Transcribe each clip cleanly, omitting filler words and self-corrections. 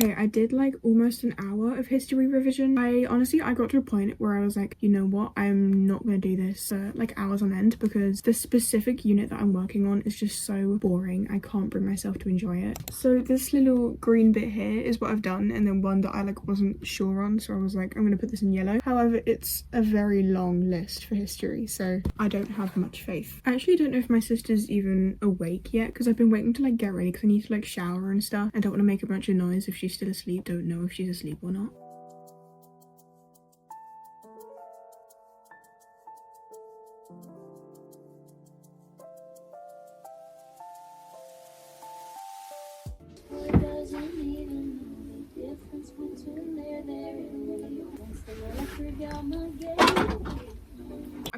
Okay, I did like almost an hour of history revision. I got to a point where I was like, you know what, I'm not gonna do this for like hours on end because the specific unit that I'm working on is just so boring. I can't bring myself to enjoy it. So this little green bit here is what I've done, and then one that I like wasn't sure on, so I was like, I'm gonna put this in yellow. However, it's a very long list for history, so I don't have much faith. I actually don't know if my sister's even awake yet because I've been waiting to like get ready because I need to like shower and stuff. I don't want to make a bunch of noise if she's still asleep. Don't know if she's asleep or not.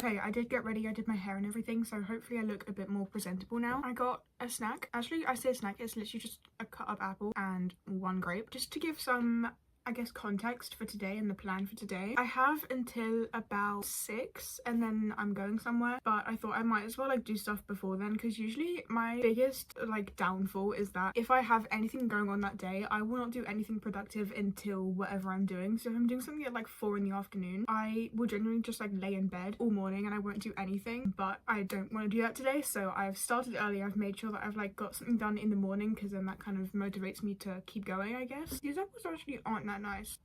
Okay, I did get ready, I did my hair and everything, so hopefully I look a bit more presentable now. I got a snack. Actually, I say a snack, it's literally just a cut up apple and one grape. Just to give some, I guess, context for today and the plan for today. I have until about 6 and then I'm going somewhere, but I thought I might as well like do stuff before then, because usually my biggest like downfall is that if I have anything going on that day, I will not do anything productive until whatever I'm doing. So if I'm doing something at like 4 in the afternoon, I will generally just like lay in bed all morning and I won't do anything, but I don't want to do that today. So I've started early. I've made sure that I've like got something done in the morning because then that kind of motivates me to keep going, I guess. These apples actually aren't that nice.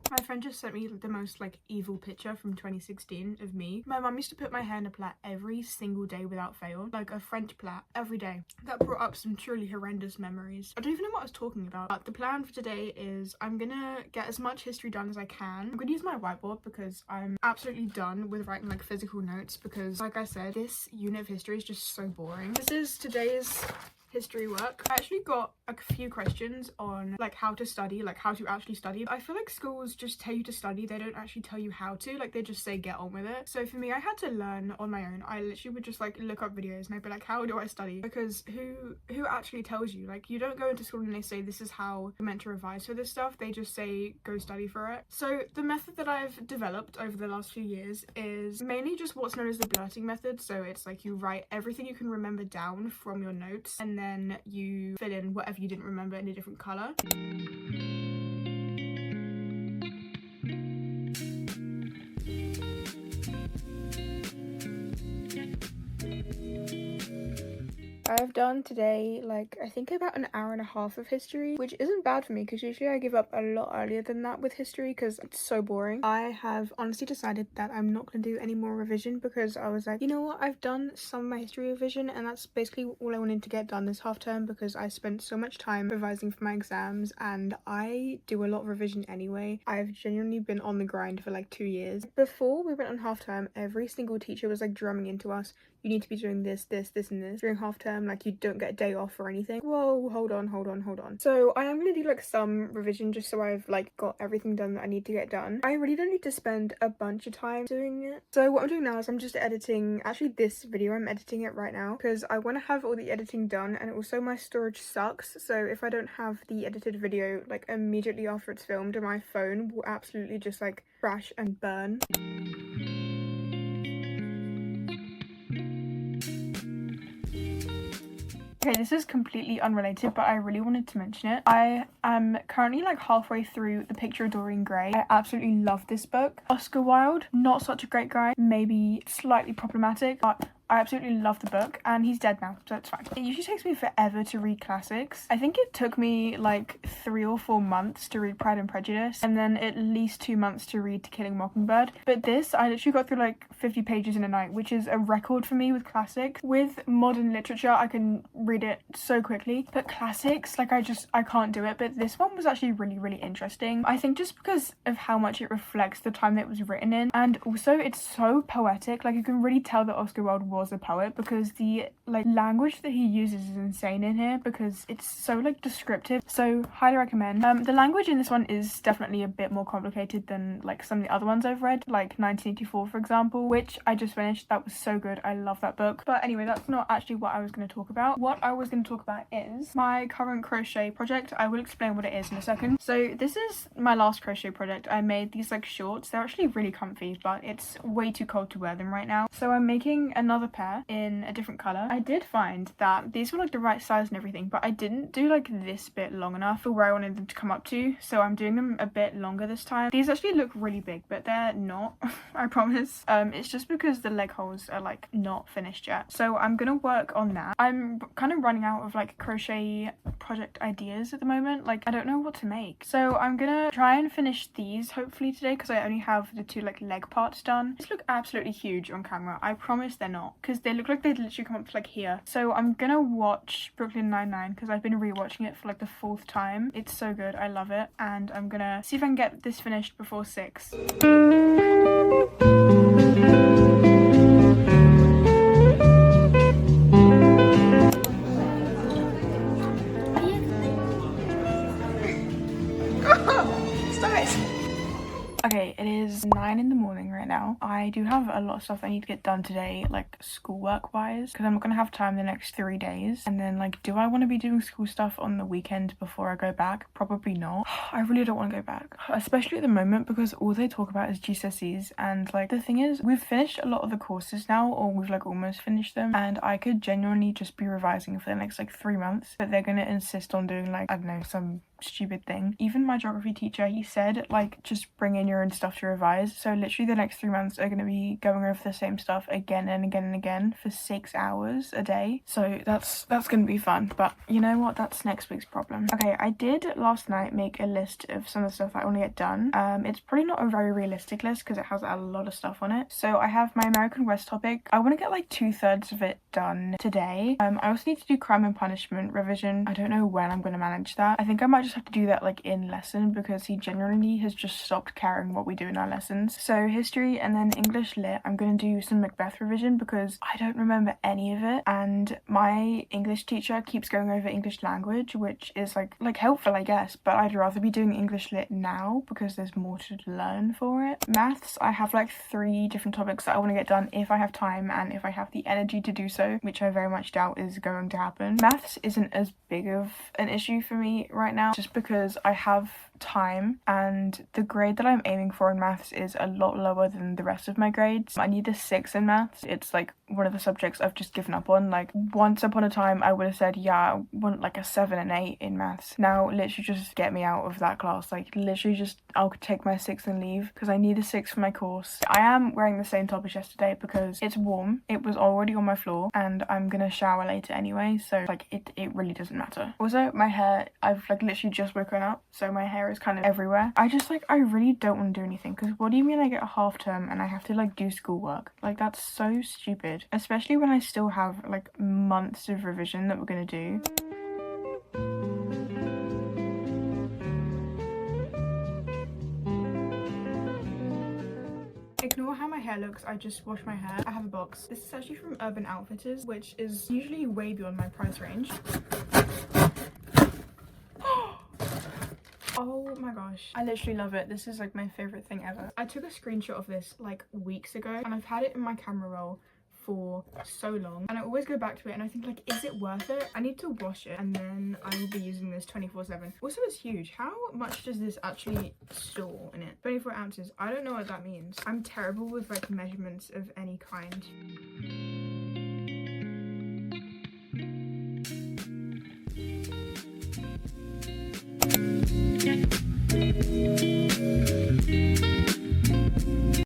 My friend just sent me the most like evil picture from 2016 of me. My mum used to put my hair in a plait every single day without fail, like a French plait every day. That brought up some truly horrendous memories. I don't even know what I was talking about, but the plan for today is I'm gonna get as much history done as I can. I'm gonna use my whiteboard because I'm absolutely done with writing like physical notes because, like I said, this unit of history is just so boring. This is today's history work. I actually got a few questions on like how to study, like how to actually study. I feel like schools just tell you to study, they don't actually tell you how to, like they just say get on with it. So for me, I had to learn on my own. I literally would just like look up videos and I'd be like, how do I study? Because who actually tells you? Like you don't go into school and they say this is how you're meant to revise for this stuff. They just say go study for it. So the method that I've developed over the last few years is mainly just what's known as the blurting method. So it's like you write everything you can remember down from your notes and then you fill in whatever you didn't remember in a different color. I've done today like I think about an hour and a half of history, which isn't bad for me because usually I give up a lot earlier than that with history because it's so boring. I have honestly decided that I'm not going to do any more revision because I was like, you know what, I've done some of my history revision and that's basically all I wanted to get done this half term because I spent so much time revising for my exams and I do a lot of revision anyway. I've genuinely been on the grind for like 2 years. Before we went on half term, every single teacher was like drumming into us, you need to be doing this, this, this, and this during half term. Like you don't get a day off or anything. Whoa, hold on. So I am gonna do like some revision just so I've like got everything done that I need to get done. I really don't need to spend a bunch of time doing it. So what I'm doing now is I'm just editing, actually this video, I'm editing it right now because I want to have all the editing done, and also my storage sucks. So if I don't have the edited video like immediately after it's filmed, my phone will absolutely just like crash and burn. Okay, this is completely unrelated, but I really wanted to mention it. I am currently like halfway through The Picture of Dorian Gray. I absolutely love this book. Oscar Wilde, not such a great guy, maybe slightly problematic, but I absolutely love the book, and he's dead now, so it's fine. It usually takes me forever to read classics. I think it took me like 3 or 4 months to read Pride and Prejudice, and then at least 2 months to read To Kill a Mockingbird. But this, I literally got through like 50 pages in a night, which is a record for me with classics. With modern literature, I can read it so quickly, but classics, like I can't do it. But this one was actually really, really interesting. I think just because of how much it reflects the time that it was written in, and also it's so poetic. Like you can really tell that Oscar Wilde was a poet because the like language that he uses is insane in here because it's so like descriptive. So highly recommend. The language in this one is definitely a bit more complicated than like some of the other ones I've read, like 1984 for example, which I just finished. That was so good. I love that book. But anyway, that's not actually what I was going to talk about. What I was going to talk about is my current crochet project. I will explain what it is in a second. So this is my last crochet project. I made these like shorts. They're actually really comfy, but it's way too cold to wear them right now. So I'm making another pair in a different colour. I did find that these were like the right size and everything, but I didn't do like this bit long enough for where I wanted them to come up to, so I'm doing them a bit longer this time. These actually look really big, but they're not. I promise. It's just because the leg holes are like not finished yet, so I'm gonna work on that. I'm kind of running out of like crochet project ideas at the moment. Like, I don't know what to make, so I'm gonna try and finish these hopefully today, because I only have the two like leg parts done. These look absolutely huge on camera. I promise they're not, because they look like they'd literally come up to like here. So I'm gonna watch Brooklyn Nine-Nine, because I've been rewatching it for like the 4th time. It's so good. I love it, and I'm gonna see if I can get this finished before 6. Okay, it is 9 in the morning right now. I do have a lot of stuff I need to get done today, like schoolwork wise, because I'm not gonna have time the next 3 days. And then like, do I want to be doing school stuff on the weekend before I go back? Probably not. I really don't want to go back, especially at the moment, because all they talk about is GCSEs. And like, the thing is, we've finished a lot of the courses now, or we've like almost finished them, and I could genuinely just be revising for the next like 3 months, but they're gonna insist on doing like, I don't know, some stupid thing. Even my geography teacher, he said like, just bring in your own stuff to revise. So literally the next 3 months are going to be going over the same stuff again and again and again for 6 hours a day. So that's going to be fun, but you know what, that's next week's problem. Okay, I did last night make a list of some of the stuff I want to get done. It's probably not a very realistic list because it has a lot of stuff on it. So I have my American West topic. I want to get like 2/3 of it done today. I also need to do crime and punishment revision. I don't know when I'm going to manage that. I think I might just have to do that like in lesson, because he generally has just stopped caring what we do in our lessons. So history and then English lit, I'm going to do some Macbeth revision because I don't remember any of it, and my English teacher keeps going over English language, which is like helpful I guess, but I'd rather be doing English lit now because there's more to learn for it. Maths, I have like 3 different topics that I want to get done if I have time and if I have the energy to do so, which I very much doubt is going to happen. Maths isn't as big of an issue for me right now, just because I have time, and the grade that I'm aiming for in maths is a lot lower than the rest of my grades. I need a 6 in maths. It's like one of the subjects I've just given up on. Like, once upon a time I would have said, yeah, I want like a 7 and 8 in maths. Now literally just get me out of that class. Like, literally just, I'll take my 6 and leave, because I need a 6 for my course. I am wearing the same top as yesterday because it's warm. It was already on my floor and I'm gonna shower later anyway, so like it really doesn't matter. Also, my hair, I've like literally just woken up, so my hair is kind of everywhere. I really don't want to do anything, because what do you mean I get a half term and I have to like do schoolwork? Like, that's so stupid, especially when I still have like months of revision that we're gonna do. Ignore how my hair looks, I just washed my hair. I have a box. This is actually from Urban Outfitters, which is usually way beyond my price range. Oh my gosh, I literally love it. This is like my favorite thing ever. I took a screenshot of this like weeks ago, and I've had it in my camera roll for so long, and I always go back to it and I think like, is it worth it? I need to wash it and then I will be using this 24/7. Also, it's huge. How much does this actually store in it? 24 ounces. I don't know what that means. I'm terrible with like measurements of any kind.